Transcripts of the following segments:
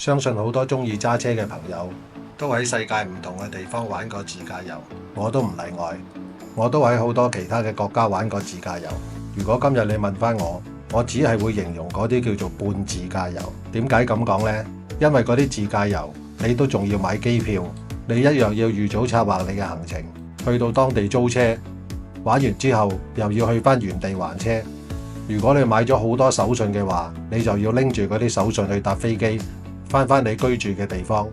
相信好多中意揸車嘅朋友都喺世界唔同嘅地方玩過自駕遊，我都唔例外。我都喺好多其他嘅國家玩過自駕遊。如果今日你問翻我，我只係會形容嗰啲叫做半自駕遊。點解咁講呢？因為嗰啲自駕遊你都仲要買機票，你一樣要預早策劃你嘅行程，去到當地租車，玩完之後又要去翻原地還車。如果你買咗好多手信嘅話，你就要拎住嗰啲手信去搭飛機翻你居住嘅地方。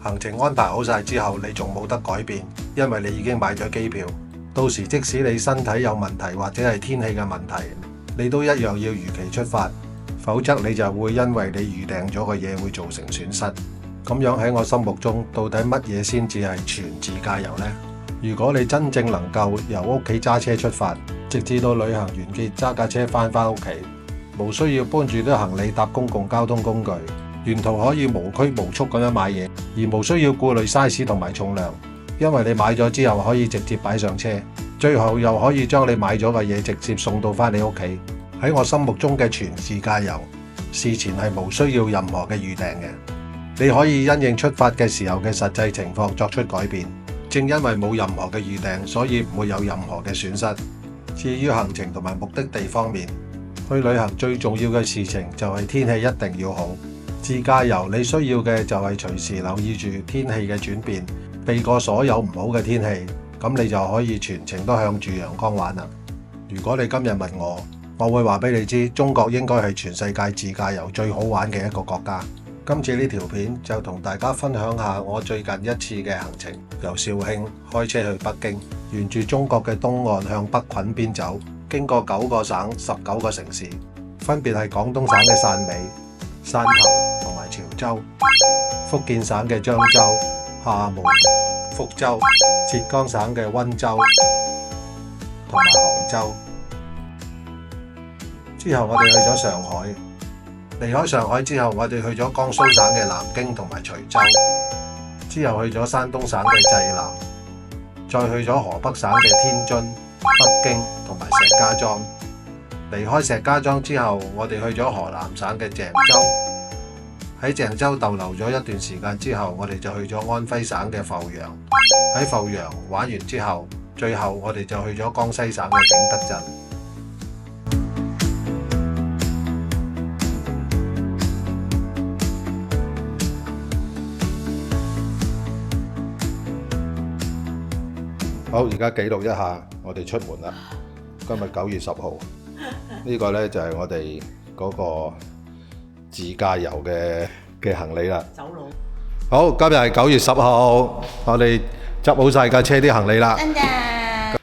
行程安排好晒之後，你仲冇得改變，因為你已經買咗機票。到時即使你身體有問題或者係天氣嘅問題，你都一樣要如期出發，否則你就會因為你預訂咗嘅嘢會造成損失。咁樣喺我心目中，到底乜嘢先至係全自駕遊呢？如果你真正能夠由屋企揸車出發，直至到旅行完結揸架車翻屋企，無需要搬住啲行李搭公共交通工具，沿途可以無拘無束咁樣買嘢，而無需要顧慮 size 同埋重量，因為你買咗之後可以直接擺上車，最後又可以將你買咗嘅嘢直接送到翻你屋企。喺我心目中嘅全自駕遊，事前係無需要任何嘅預訂嘅，你可以因應出發嘅時候嘅實際情況作出改變。正因為冇任何嘅預訂，所以唔會有任何嘅損失。至於行程同埋目的地方面，去旅行最重要嘅事情就係天氣一定要好。自駕遊你需要嘅就係隨時留意住天氣嘅轉變，避過所有唔好嘅天氣，咁你就可以全程都向住陽光玩啦。如果你今日問我，我會話俾你知，中國應該係全世界自駕遊最好玩嘅一個國家。今次呢條片就同大家分享下我最近一次嘅行程，由肇慶開車去北京，沿住中國嘅東岸向北捆邊走，經過9個省、19個城市，分別係廣東省嘅汕尾、汕頭同埋潮州，福建省嘅漳州、廈門、福州，浙江省嘅溫州同埋杭州。之後我哋去咗上海。離開上海之後，我哋去咗江蘇省嘅南京同埋徐州，之後去咗山東省嘅濟南，再去咗河北省嘅天津、北京同埋石家莊。離開石家莊之後，我哋去咗河南省嘅鄭州。喺鄭州逗留咗一段時間之後，我哋就去咗安徽省嘅阜陽。喺阜陽玩完之後，最後我哋就去咗江西省嘅景德鎮。好，而家記錄一下，我哋出門啦。今日9月10號，呢個呢就係我哋嗰個自駕遊嘅行李啦。走佬。好，今日係9月10號，我哋執好晒架車啲行李啦。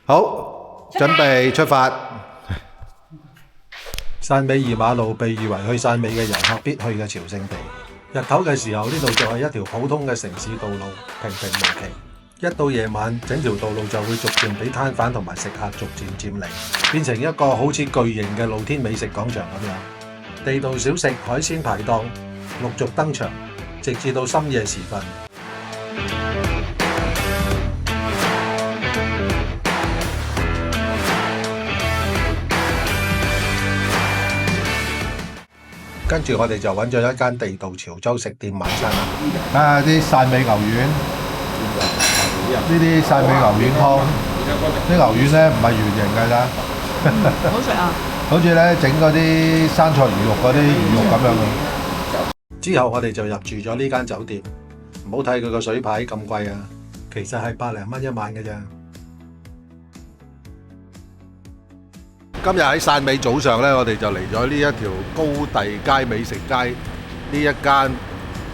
好，準備出發。汕尾二馬路被譽為去汕尾嘅遊客必去嘅朝聖地。日頭嘅時候，呢度就係一條普通嘅城市道路，平平無奇。一到夜晚，整條道路就會逐漸俾攤販同埋食客逐漸佔領，變成一個好似巨型嘅露天美食廣場咁樣。地道小食、海鮮排檔陸續登場，直至到深夜時分。跟住我哋就揾咗一間地道潮州食店晚餐啦。睇下啲汕尾牛丸。呢啲汕尾牛丸湯，啲牛丸咧唔係圓形㗎咋，好食啊！好似咧整嗰啲生菜魚肉嗰啲魚肉咁樣嘅。之後我哋就入住咗呢間酒店，唔好睇佢個水牌咁貴啊，其實係百零蚊一晚嘅咋。今日喺汕尾早上咧，我哋就嚟咗呢一條高第街美食街呢一間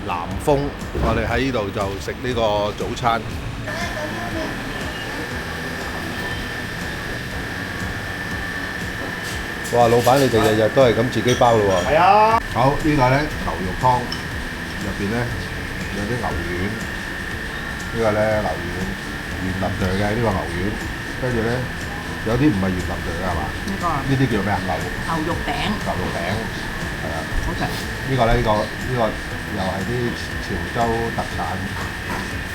南豐，我哋喺呢度就食呢個早餐。哇！老闆，你哋日日都係咁自己包咯喎？係啊。好，呢個咧牛肉湯入邊咧有啲牛丸，呢個咧牛丸圓淋哚嘅呢個牛丸，跟住咧有啲唔係圓淋哚嘅係嘛？呢啲叫咩啊？牛肉餅。牛肉餅係啊。好食。呢個咧呢個又係啲潮州特產，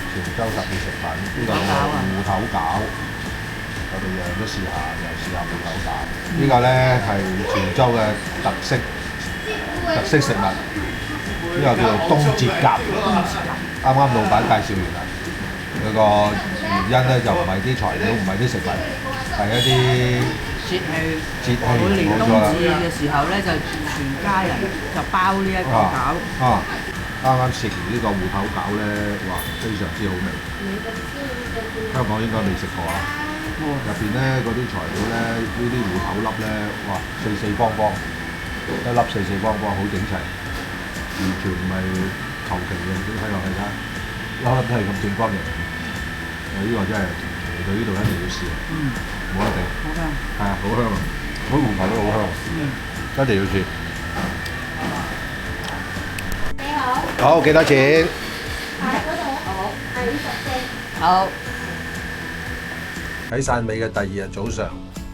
潮州特別食品。呢個芋頭餃。我哋樣都試下，又試下芋頭餃。呢個咧係潮州嘅特色食物，呢個叫做冬節鴿，啱啱老闆介紹完啦。佢個原因咧就唔係啲材料，唔係啲食物，係一啲節氣每年冬冇錯啦。至嘅時候咧，就全家人就包呢一個餃。啱啱食完呢個芋頭餃咧，哇，非常之好味。香港應該未食過啊！入邊咧嗰啲材料咧，呢啲芋頭粒咧，哇，四四方方，一粒四四方方，好整齊，完全唔係求其嘅。你睇落去睇，粒粒都係咁正方形。呢個真係嚟到呢度一定要試，冇得頂。好香。係啊，好香啊！嗰芋頭都好香，一定要試。你好，好，幾多錢？喺嗰度好，係50隻。好。喺汕尾嘅第二日早上，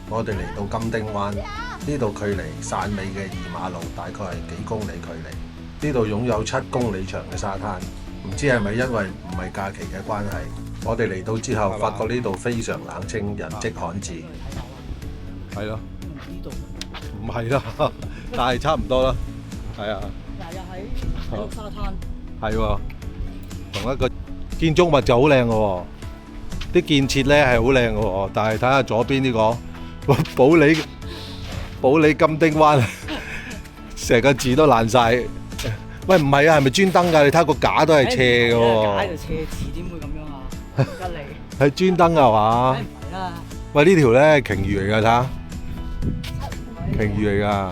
我哋嚟到金丁灣，呢度距離汕尾嘅2馬路大概係幾公里距離。呢度擁有7公里長嘅沙灘，唔知係咪因為唔係假期嘅關係，我哋嚟到之後發覺呢度非常冷清，人跡罕至。係咯，呢度。唔係啦，但係差唔多啦。係啊，又喺綠沙灘。係喎，同一個建築物就好靚嘅喎。啲建設咧係好靚嘅喎，但係睇下左邊呢個保利金丁灣，成個字都爛晒。喂，唔係啊，係咪專登㗎？你睇下個架都係斜嘅喎。架喺度斜字點會咁樣啊？吉利。係專登㗎嘛？梗係唔係啦。喂，呢條咧係鯨魚嚟㗎，睇下。鯨魚嚟㗎。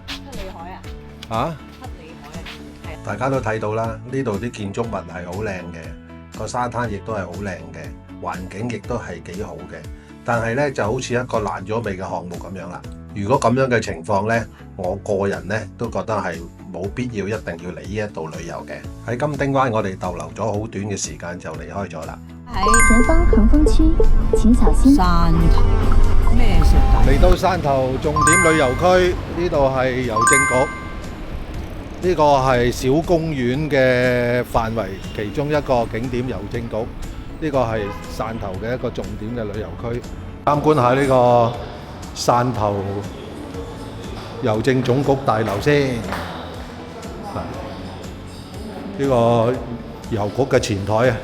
七里海啊？嚇？七里海啊？大家都睇到啦，呢度啲建築物係好靚嘅，個沙灘亦都係好靚嘅。環境亦都係幾好嘅，但係咧就好似一個爛咗尾嘅項目咁樣啦。如果咁樣嘅情況咧，我個人咧都覺得係冇必要一定要嚟呢一度旅遊嘅。喺金丁灣，我哋逗留咗好短嘅時間就離開咗啦。前方橫風區，請小心。汕頭咩食㗎？嚟到汕頭重點旅遊區，呢度係郵政局，呢個係小公園嘅範圍，其中一個景點郵政局。呢個係汕頭嘅一個重點嘅旅遊區，參觀下呢個汕頭郵政總局大樓先。呢個郵局嘅前台啊，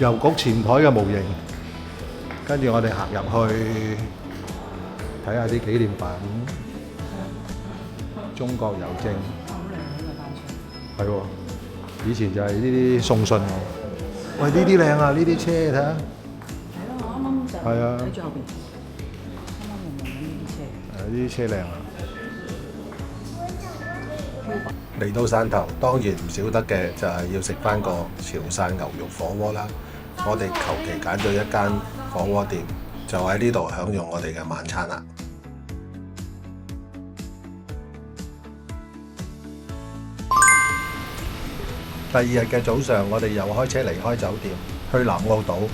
郵局前台嘅模型。跟住我哋行入去睇下啲紀念品，中國郵政。係喎，以前就係呢啲送信喎。喂，呢啲靚啊！呢啲車睇下。係咯，我啱啱就係啊。睇住後邊。啱啱用緊呢啲車。呢啲車靚啊！嚟到汕頭，當然唔少得嘅就係要食翻個潮汕牛肉火鍋啦。我哋求其揀咗一間火鍋店，就喺呢度享用我哋嘅晚餐啦。第二日嘅早上，我哋又開車離開酒店，去南澳島。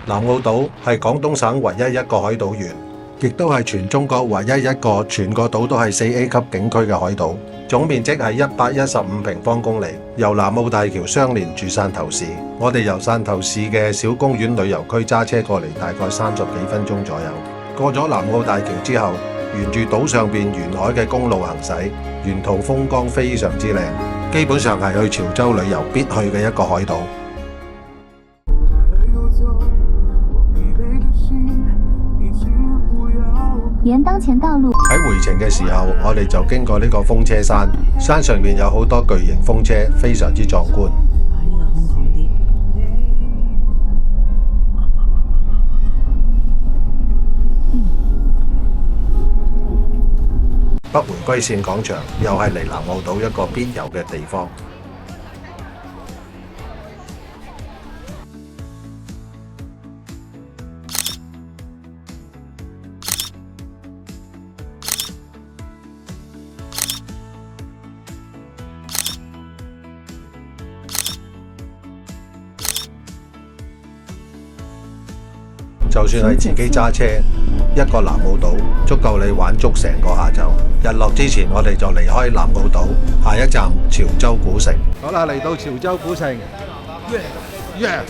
南澳島係廣東省唯一一個海島縣，亦都係全中國唯一一個全個島都係4A 級景區嘅海島，總面積係115平方公里，由南澳大橋相連住汕頭市。我哋由汕頭市嘅小公園旅遊區揸車過嚟，大概30幾分鐘左右。過咗南澳大橋之後，沿住島上邊沿海嘅公路行駛，沿途風光非常之靚，基本上係去潮州旅遊必去嘅一個海島。沿當前道路。喺回程嘅時候，我哋就經過呢個風車山，山上面有好多巨型風車，非常之壯觀。喺呢度空曠啲。北回歸線廣場又係嚟南澳島一個必遊嘅地方。就算係自己揸車，一個南澳島足夠你玩足成個下晝。日落之前，我哋就離開南澳島，下一站潮州古城。好啦，嚟到潮州古城。Yeah.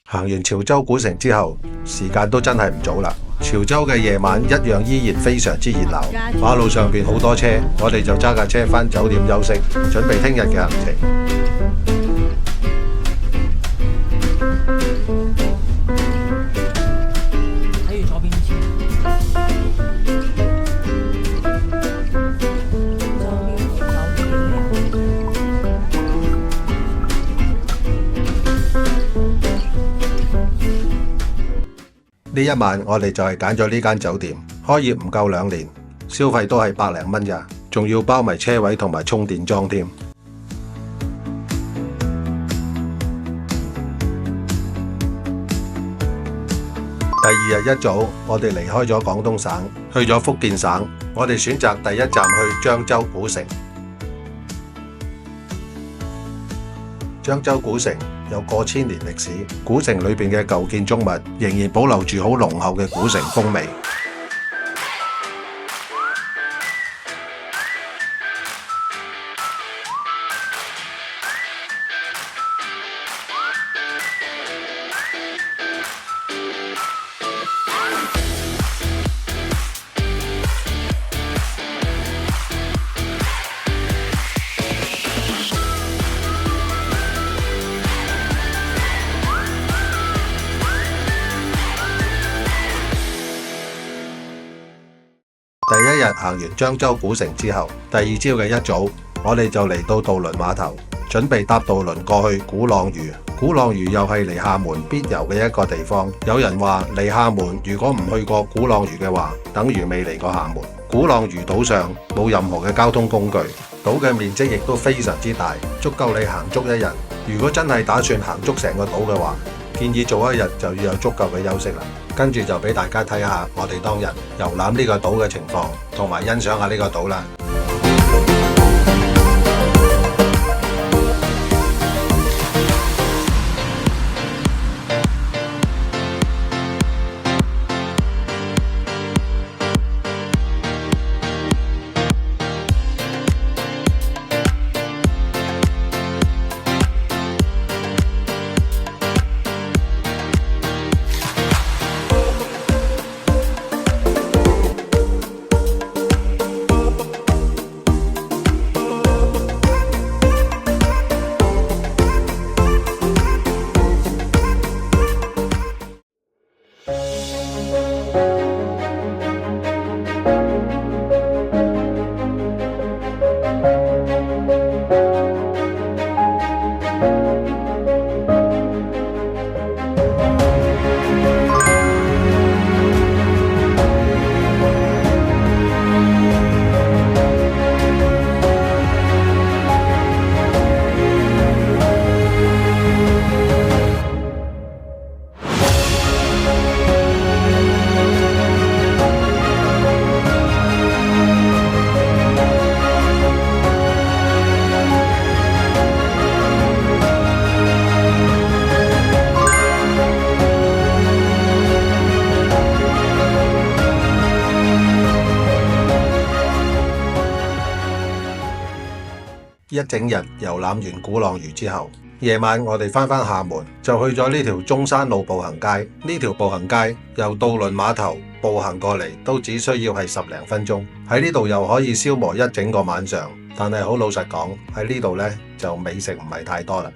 行完潮州古城之後，時間都真係唔早啦。潮州嘅夜晚一樣依然非常之熱鬧，馬路上邊好多車，我哋就揸架車返酒店休息，準備聽日嘅行程。睇住左邊先。呢一晚我哋就係揀咗呢間酒店，開業唔夠2年，消費都係100零蚊咋，仲要包埋車位同埋充電樁添。第二日一早，我哋離開咗廣東省，去咗福建省。我哋選擇第一站去漳州古城。漳州古城有過千年歷史，古城裏邊嘅舊建築物仍然保留住好濃厚嘅古城風味。第一日行完漳州古城之後，第二朝嘅一早，我哋就嚟到渡輪碼頭，準備搭渡輪過去鼓浪嶼。鼓浪嶼又係嚟廈門必遊嘅一個地方。有人話嚟廈門如果唔去過鼓浪嶼嘅話，等於未嚟過廈門。鼓浪嶼島上冇任何嘅交通工具，島嘅面積亦都非常之大，足夠你行足一日。如果真係打算行足成個島嘅話，建議早一日就要有足夠嘅休息啦。跟住就俾大家睇下我哋當日遊覽呢個島嘅情況，同埋欣賞下呢個島啦。一整日遊覽完鼓浪嶼之後，夜晚我哋返廈門，就去咗呢條中山路步行街。呢條步行街由渡輪碼頭步行過嚟都只需要係10零分鐘，喺呢度又可以消磨一整個晚上。但係好老實講，喺呢度呢就美食唔係太多啦。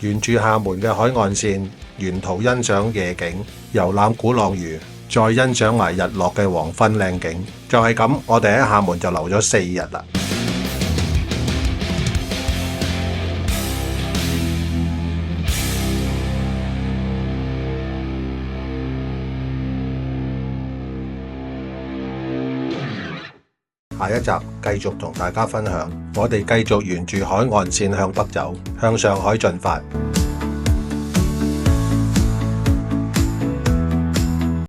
沿住廈門嘅海岸線，沿途欣賞夜景，遊覽鼓浪嶼，再欣賞埋日落嘅黃昏靚景。就係咁，我哋喺廈門就留咗4日啦。下一集繼續同大家分享，我哋繼續沿住海岸線向北走，向上海進發。